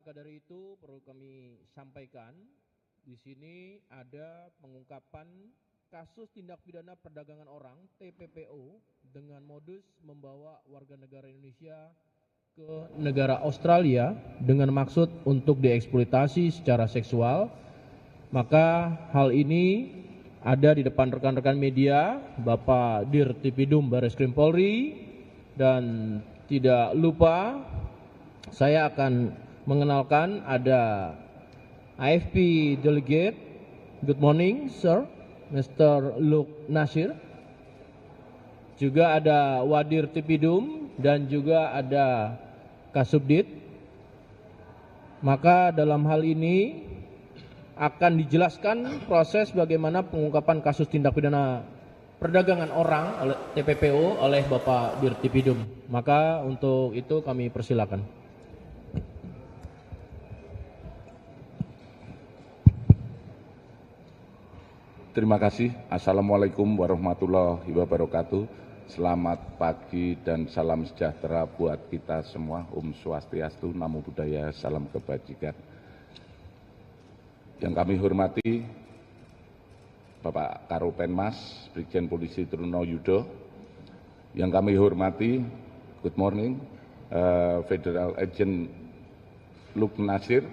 Maka dari itu perlu kami sampaikan, di sini ada pengungkapan kasus tindak pidana perdagangan orang (TPPO) dengan modus membawa warga negara Indonesia ke negara Australia dengan maksud untuk dieksploitasi secara seksual. Maka hal ini ada di depan rekan-rekan media, Bapak Dirtipidum Barreskrim Polri, dan tidak lupa saya akan mengenalkan ada AFP Delegate. Good morning, sir, Mr. Luke Nasir. Juga ada Wadir Tipidum dan juga ada Kasubdit. Maka dalam hal ini akan dijelaskan proses bagaimana pengungkapan kasus tindak pidana perdagangan orang oleh TPPO oleh Bapak Dirtipidum. Maka untuk itu kami persilakan. Terima kasih. Assalamualaikum warahmatullahi wabarakatuh. Selamat pagi dan salam sejahtera buat kita semua. Om Swastiastu, Namo Buddhaya, salam kebajikan. Yang kami hormati Bapak Karopenmas, Brigjen Polisi Truno Yudo. Yang kami hormati, good morning, Federal Agent Luke Nasir.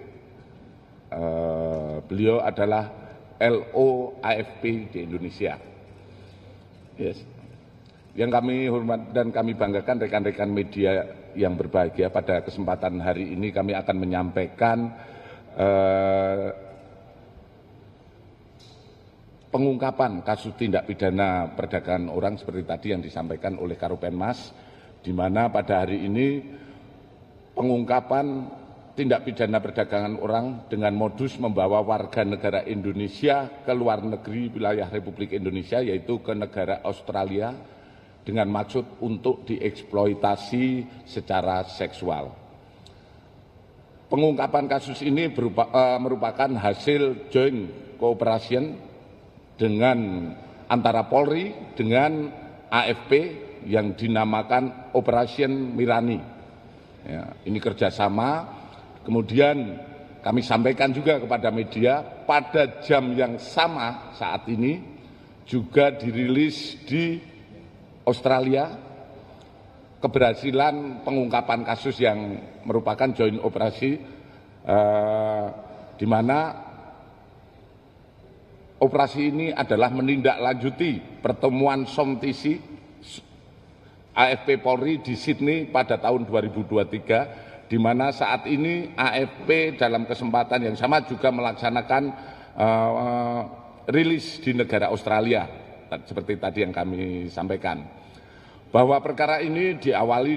Beliau adalah LO AFP di Indonesia. Yes. Yang kami hormat dan kami banggakan rekan-rekan media yang berbahagia, pada kesempatan hari ini kami akan menyampaikan pengungkapan kasus tindak pidana perdagangan orang seperti tadi yang disampaikan oleh Karopenmas, di mana pada hari ini pengungkapan tindak pidana perdagangan orang dengan modus membawa warga negara Indonesia ke luar negeri wilayah Republik Indonesia, yaitu ke negara Australia, dengan maksud untuk dieksploitasi secara seksual. Pengungkapan kasus ini merupakan hasil joint cooperation dengan antara Polri dengan AFP yang dinamakan Operation Mirani. Ya, ini kerjasama. Kemudian kami sampaikan juga kepada media, pada jam yang sama saat ini juga dirilis di Australia keberhasilan pengungkapan kasus yang merupakan joint operasi, di mana operasi ini adalah menindaklanjuti pertemuan SOMTC AFP Polri di Sydney pada tahun 2023, di mana saat ini AFP dalam kesempatan yang sama juga melaksanakan rilis di negara Australia, seperti tadi yang kami sampaikan. Bahwa perkara ini diawali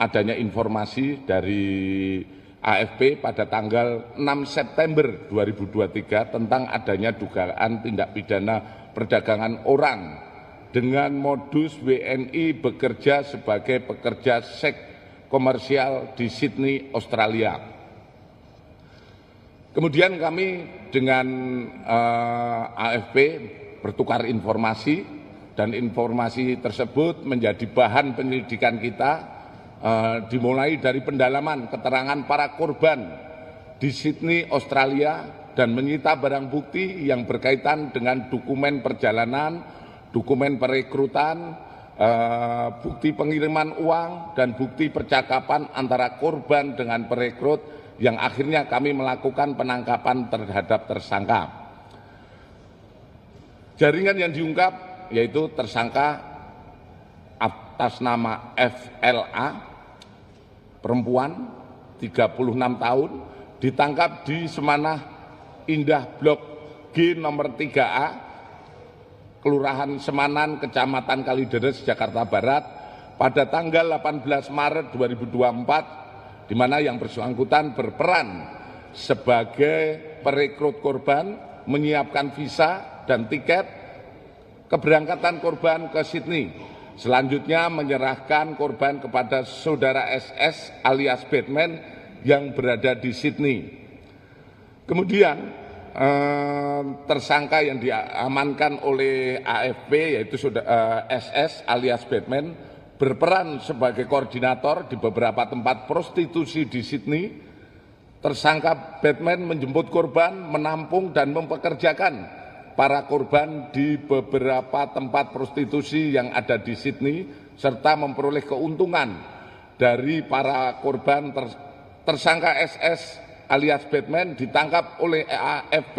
adanya informasi dari AFP pada tanggal 6 September 2023 tentang adanya dugaan tindak pidana perdagangan orang dengan modus WNI bekerja sebagai pekerja seks komersial di Sydney, Australia. Kemudian kami dengan AFP bertukar informasi, dan informasi tersebut menjadi bahan penyelidikan kita, dimulai dari pendalaman keterangan para korban di Sydney, Australia, dan menyita barang bukti yang berkaitan dengan dokumen perjalanan, dokumen perekrutan, bukti pengiriman uang, dan bukti percakapan antara korban dengan perekrut, yang akhirnya kami melakukan penangkapan terhadap tersangka. Jaringan yang diungkap yaitu tersangka atas nama FLA, perempuan 36 tahun, ditangkap di Semanah Indah Blok G nomor 3A, Kelurahan Semanan, Kecamatan Kalideres, Jakarta Barat, pada tanggal 18 Maret 2024, di mana yang bersangkutan berperan sebagai perekrut korban, menyiapkan visa dan tiket keberangkatan korban ke Sydney. Selanjutnya menyerahkan korban kepada saudara SS alias Batman yang berada di Sydney. Kemudian tersangka yang diamankan oleh AFP yaitu SS alias Batman berperan sebagai koordinator di beberapa tempat prostitusi di Sydney tersangka Batman menjemput korban, menampung dan mempekerjakan para korban di beberapa tempat prostitusi yang ada di Sydney, serta memperoleh keuntungan dari para korban. Tersangka SS alias Batman ditangkap oleh AFP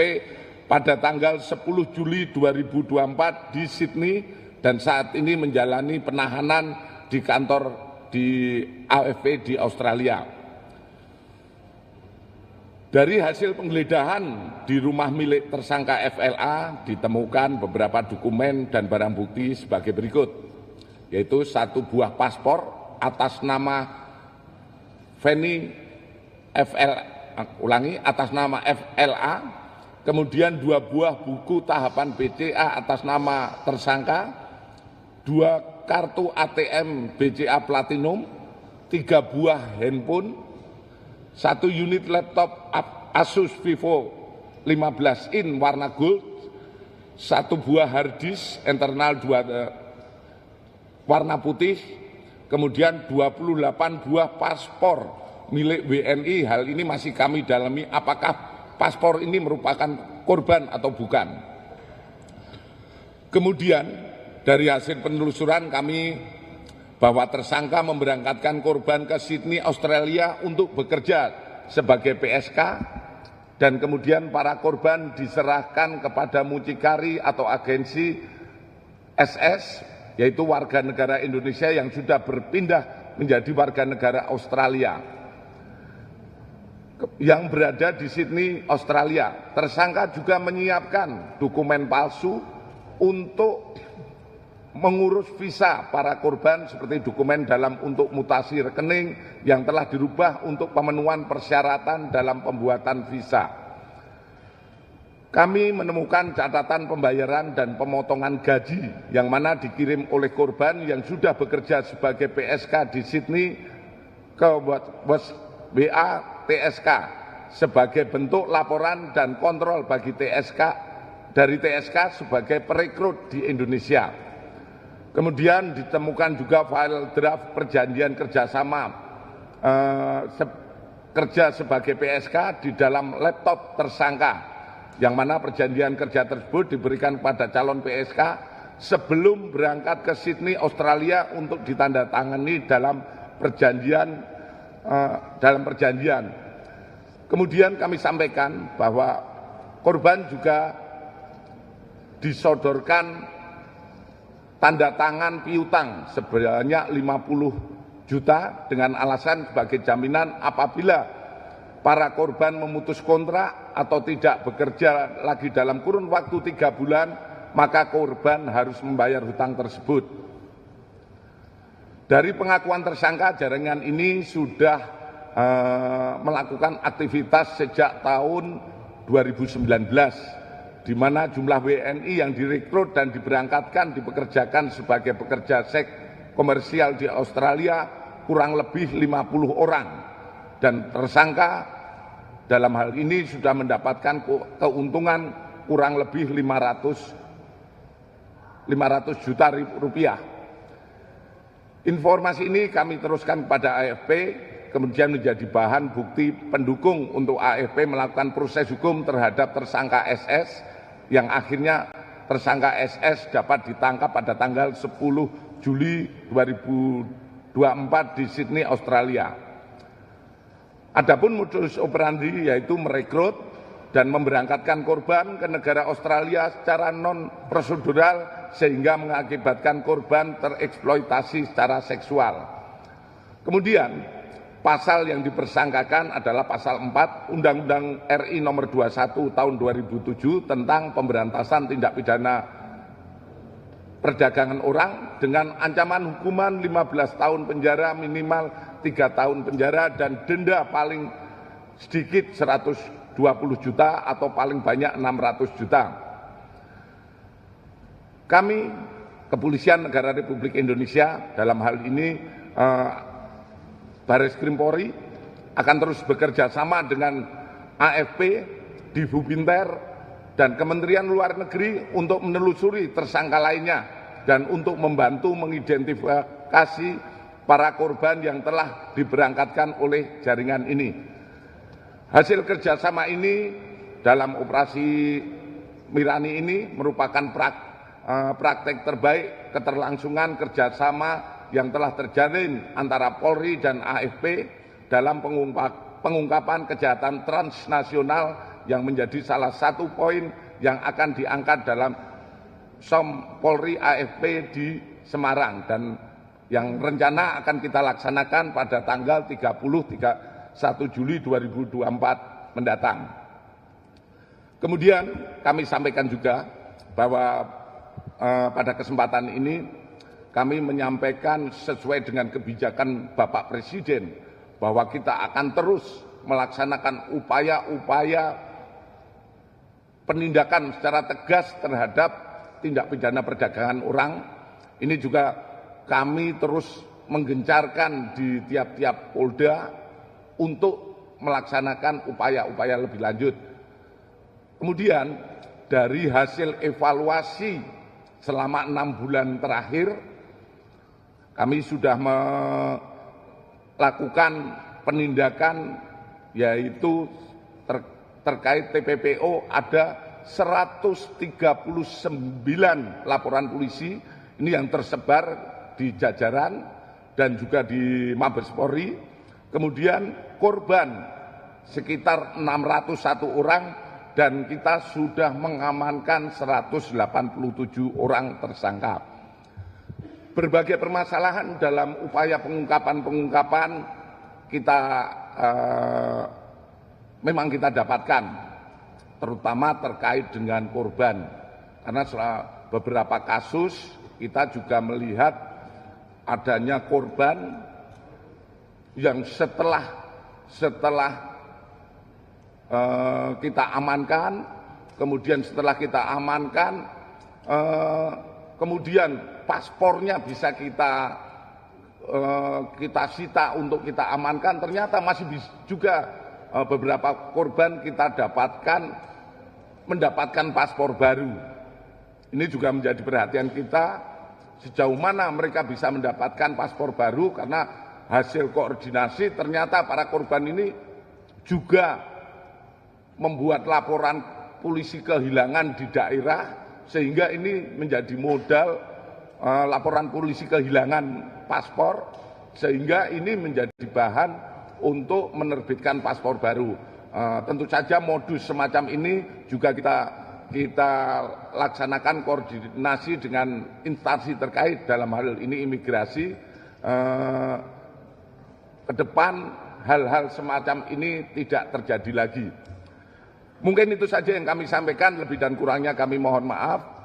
pada tanggal 10 Juli 2024 di Sydney dan saat ini menjalani penahanan di kantor di AFP di Australia. Dari hasil penggeledahan di rumah milik tersangka FLA ditemukan beberapa dokumen dan barang bukti sebagai berikut, yaitu 1 buah paspor atas nama atas nama FLA, kemudian 2 buah buku tahapan BCA atas nama tersangka, 2 kartu ATM BCA Platinum, 3 buah handphone, 1 unit laptop Asus Vivo 15 in warna gold, 1 buah hard disk internal warna putih, kemudian 28 buah paspor milik WNI. Hal ini masih kami dalami apakah paspor ini merupakan korban atau bukan. Kemudian dari hasil penelusuran kami bahwa tersangka memberangkatkan korban ke Sydney, Australia untuk bekerja sebagai PSK dan kemudian para korban diserahkan kepada mucikari atau agensi SS, yaitu warga negara Indonesia yang sudah berpindah menjadi warga negara Australia yang berada di Sydney, Australia. Tersangka juga menyiapkan dokumen palsu untuk mengurus visa para korban seperti dokumen untuk mutasi rekening yang telah dirubah untuk pemenuhan persyaratan dalam pembuatan visa. Kami menemukan catatan pembayaran dan pemotongan gaji yang mana dikirim oleh korban yang sudah bekerja sebagai PSK di Sydney ke WA TSK sebagai bentuk laporan dan kontrol bagi TSK dari TSK sebagai perekrut di Indonesia. Kemudian ditemukan juga file draft perjanjian kerjasama kerja sebagai PSK di dalam laptop tersangka, yang mana perjanjian kerja tersebut diberikan kepada calon PSK sebelum berangkat ke Sydney, Australia untuk ditandatangani dalam perjanjian. Kemudian kami sampaikan bahwa korban juga disodorkan tanda tangan piutang sebanyak 50 juta dengan alasan sebagai jaminan apabila para korban memutus kontrak atau tidak bekerja lagi dalam kurun waktu 3 bulan, maka korban harus membayar hutang tersebut. Dari pengakuan tersangka, jaringan ini sudah melakukan aktivitas sejak tahun 2019. Di mana jumlah WNI yang direkrut dan diberangkatkan dipekerjakan sebagai pekerja seks komersial di Australia kurang lebih 50 orang. Dan tersangka dalam hal ini sudah mendapatkan keuntungan kurang lebih 500 juta rupiah. Informasi ini kami teruskan kepada AFP, kemudian menjadi bahan bukti pendukung untuk AFP melakukan proses hukum terhadap tersangka SS, yang akhirnya tersangka SS dapat ditangkap pada tanggal 10 Juli 2024 di Sydney, Australia. Adapun modus operandi yaitu merekrut dan memberangkatkan korban ke negara Australia secara non-prosedural sehingga mengakibatkan korban tereksploitasi secara seksual. Kemudian pasal yang dipersangkakan adalah pasal 4 Undang-Undang RI nomor 21 tahun 2007 tentang pemberantasan tindak pidana perdagangan orang dengan ancaman hukuman 15 tahun penjara, minimal 3 tahun penjara dan denda paling sedikit 120 juta atau paling banyak 600 juta. Kami, Kepolisian Negara Republik Indonesia, dalam hal ini Baris Krim Polri, akan terus bekerja sama dengan AFP, Divubinter, dan Kementerian Luar Negeri untuk menelusuri tersangka lainnya dan untuk membantu mengidentifikasi para korban yang telah diberangkatkan oleh jaringan ini. Hasil kerjasama ini dalam operasi Mirani ini merupakan praktek terbaik keterlangsungan kerjasama yang telah terjalin antara Polri dan AFP dalam pengungkapan kejahatan transnasional yang menjadi salah satu poin yang akan diangkat dalam SOM Polri AFP di Semarang dan yang rencana akan kita laksanakan pada tanggal 1 Juli 2024 mendatang. Kemudian kami sampaikan juga bahwa pada kesempatan ini kami menyampaikan sesuai dengan kebijakan Bapak Presiden bahwa kita akan terus melaksanakan upaya-upaya penindakan secara tegas terhadap tindak pidana perdagangan orang. Ini juga kami terus menggencarkan di tiap-tiap polda untuk melaksanakan upaya-upaya lebih lanjut. Kemudian dari hasil evaluasi selama 6 bulan terakhir, kami sudah melakukan penindakan yaitu terkait TPPO ada 139 laporan polisi ini yang tersebar di jajaran dan juga di Mabes Polri. Kemudian korban sekitar 601 orang dan kita sudah mengamankan 187 orang tersangka. Berbagai permasalahan dalam upaya pengungkapan kita memang kita dapatkan, terutama terkait dengan korban. Karena beberapa kasus kita juga melihat adanya korban yang setelah kita amankan, kemudian setelah kita amankan, kemudian paspornya bisa kita sita untuk kita amankan, ternyata masih juga beberapa korban kita mendapatkan paspor baru. Ini juga menjadi perhatian kita sejauh mana mereka bisa mendapatkan paspor baru, karena hasil koordinasi ternyata para korban ini juga membuat laporan polisi kehilangan di daerah, sehingga ini menjadi modal laporan polisi kehilangan paspor, sehingga ini menjadi bahan untuk menerbitkan paspor baru. Tentu saja modus semacam ini juga kita laksanakan koordinasi dengan instansi terkait, dalam hal ini imigrasi. Ke depan hal-hal semacam ini tidak terjadi lagi. Mungkin itu saja yang kami sampaikan, lebih dan kurangnya kami mohon maaf.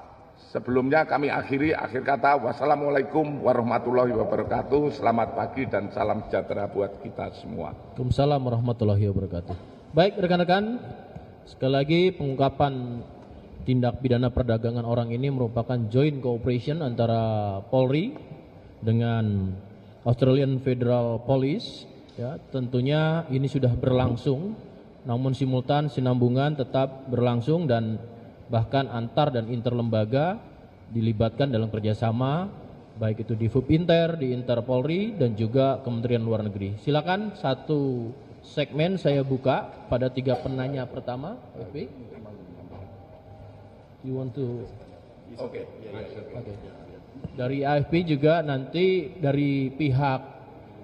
Sebelumnya kami akhiri akhir kata, wassalamualaikum warahmatullahi wabarakatuh, selamat pagi dan salam sejahtera buat kita semua. Waalaikumsalam warahmatullahi wabarakatuh. Baik rekan-rekan, sekali lagi pengungkapan tindak pidana perdagangan orang ini merupakan joint cooperation antara Polri dengan Australian Federal Police. Ya, tentunya ini sudah berlangsung, namun simultan sinambungan tetap berlangsung dan bahkan antar dan interlembaga dilibatkan dalam kerjasama, baik itu di Fupinter, di Interpolri, dan juga Kementerian Luar Negeri. Silakan satu segmen saya buka pada 3 penanya pertama. FB, you want to? Oke. Dari AFP juga nanti dari pihak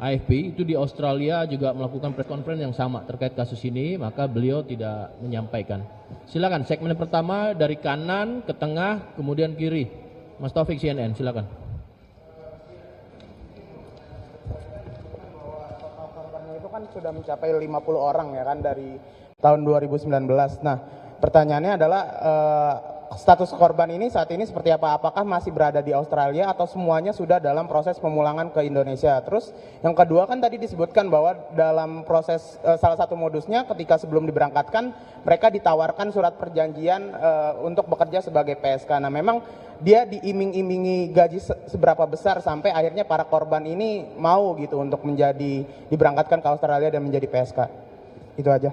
AFP itu di Australia juga melakukan press conference yang sama terkait kasus ini, maka beliau tidak menyampaikan. Silakan segmen pertama dari kanan ke tengah kemudian kiri. Mas Taufik CNN, silakan. Korbannya itu kan sudah mencapai 50 orang ya kan dari tahun 2019. Nah, pertanyaannya adalah status korban ini saat ini seperti apa? Apakah masih berada di Australia atau semuanya sudah dalam proses pemulangan ke Indonesia? Terus yang kedua kan tadi disebutkan bahwa dalam proses salah satu modusnya ketika sebelum diberangkatkan mereka ditawarkan surat perjanjian untuk bekerja sebagai PSK. Nah, memang dia diiming-imingi gaji seberapa besar sampai akhirnya para korban ini mau gitu untuk diberangkatkan ke Australia dan menjadi PSK. Itu aja.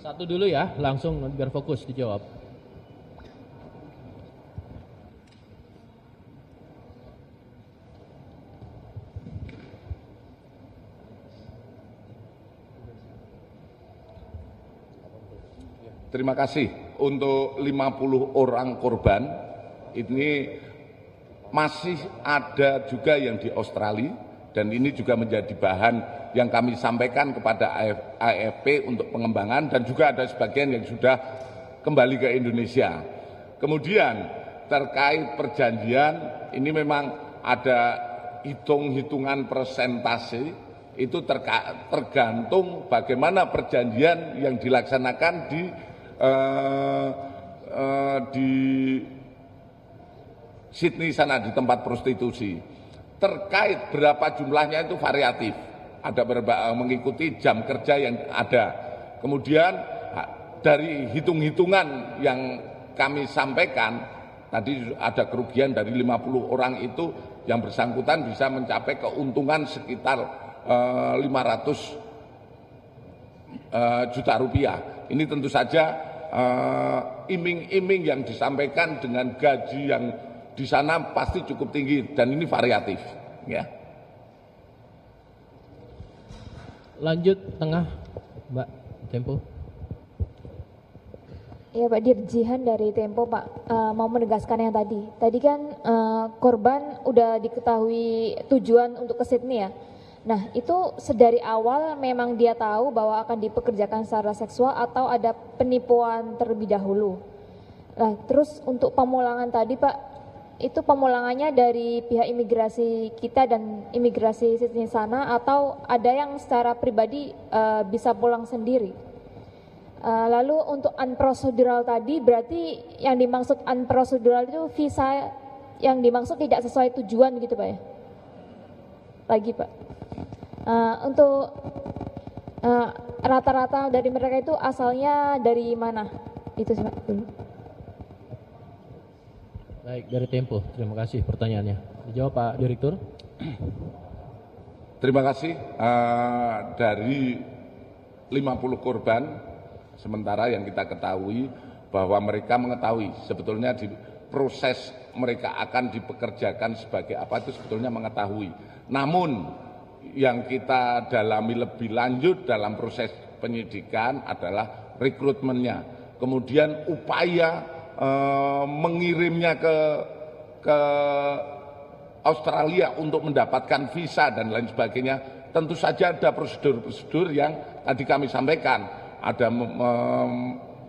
Satu dulu ya, langsung biar fokus dijawab. Terima kasih. Untuk 50 orang korban ini masih ada juga yang di Australia, dan ini juga menjadi bahan yang kami sampaikan kepada AFP untuk pengembangan, dan juga ada sebagian yang sudah kembali ke Indonesia. Kemudian terkait perjanjian, ini memang ada hitung-hitungan persentase, itu tergantung bagaimana perjanjian yang dilaksanakan di Sydney sana, di tempat prostitusi. Terkait berapa jumlahnya itu variatif, ada beberapa mengikuti jam kerja yang ada. Kemudian dari hitung-hitungan yang kami sampaikan, tadi ada kerugian dari 50 orang itu yang bersangkutan bisa mencapai keuntungan sekitar 500 juta rupiah. Ini tentu saja iming-iming yang disampaikan dengan gaji yang di sana pasti cukup tinggi, dan ini variatif. Ya. Lanjut tengah, Mbak Tempo. Ya Pak Dirjihan dari Tempo, Pak, mau menegaskan yang tadi. Tadi kan korban udah diketahui tujuan untuk ke Sydney ya. Nah itu sedari awal memang dia tahu bahwa akan dipekerjakan secara seksual atau ada penipuan terlebih dahulu. Nah terus untuk pemulangan tadi Pak, itu pemulangannya dari pihak imigrasi kita dan imigrasi Sydney sana, atau ada yang secara pribadi bisa pulang sendiri? Lalu untuk unprocedural tadi, berarti yang dimaksud unprocedural itu visa yang dimaksud tidak sesuai tujuan gitu Pak ya? Lagi Pak, untuk rata-rata dari mereka itu asalnya dari mana? Itu sih Pak dulu. Baik, dari Tempo, terima kasih pertanyaannya. Dijawab Pak Direktur. Terima kasih. Dari 50 korban, sementara yang kita ketahui bahwa mereka mengetahui sebetulnya di proses mereka akan dipekerjakan sebagai apa itu sebetulnya mengetahui. Namun yang kita dalami lebih lanjut dalam proses penyidikan adalah rekrutmennya, kemudian upaya mengirimnya ke Australia untuk mendapatkan visa dan lain sebagainya. Tentu saja ada prosedur-prosedur yang tadi kami sampaikan, ada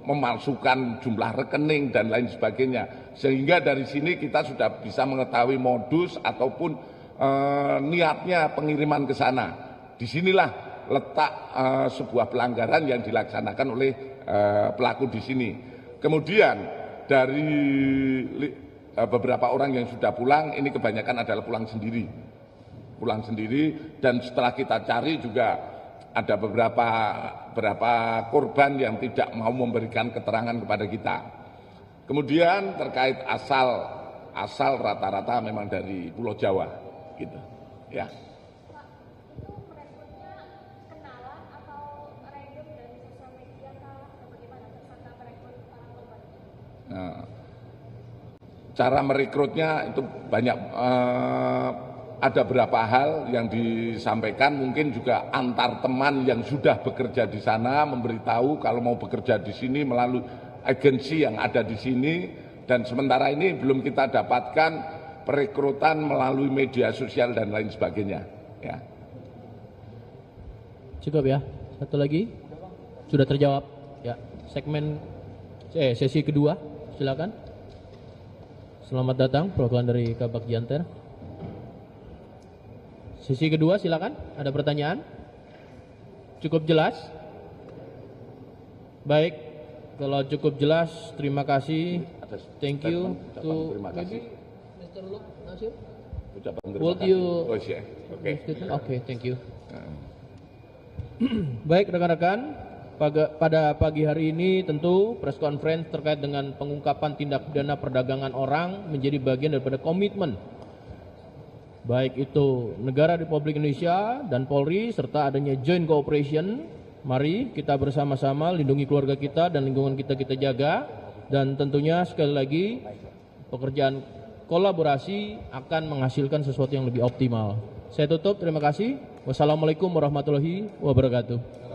memalsukan jumlah rekening dan lain sebagainya, sehingga dari sini kita sudah bisa mengetahui modus ataupun niatnya pengiriman ke sana. Disinilah letak sebuah pelanggaran yang dilaksanakan oleh pelaku di sini. Kemudian dari beberapa orang yang sudah pulang, ini kebanyakan adalah pulang sendiri, dan setelah kita cari juga ada beberapa korban yang tidak mau memberikan keterangan kepada kita. Kemudian terkait asal rata-rata memang dari Pulau Jawa, gitu, ya. Nah, cara merekrutnya itu banyak, ada beberapa hal yang disampaikan, mungkin juga antar teman yang sudah bekerja di sana memberitahu kalau mau bekerja di sini melalui agensi yang ada di sini, dan sementara ini belum kita dapatkan perekrutan melalui media sosial dan lain sebagainya. Ya. Cukup ya. Satu lagi sudah terjawab. Ya. Segmen sesi kedua, silakan. Selamat datang perwakilan dari Kabak Janter. Sesi kedua silakan. Ada pertanyaan? Cukup jelas? Baik, kalau cukup jelas, terima kasih. Thank you to Mr. Luke Nasir. Would you? Okay, thank you. Baik rekan-rekan, pada pagi hari ini tentu press conference terkait dengan pengungkapan tindak pidana perdagangan orang menjadi bagian daripada komitmen baik itu negara Republik Indonesia dan Polri serta adanya joint cooperation. Mari kita bersama-sama lindungi keluarga kita dan lingkungan kita jaga, dan tentunya sekali lagi pekerjaan kolaborasi akan menghasilkan sesuatu yang lebih optimal. Saya tutup, terima kasih. Wassalamualaikum warahmatullahi wabarakatuh.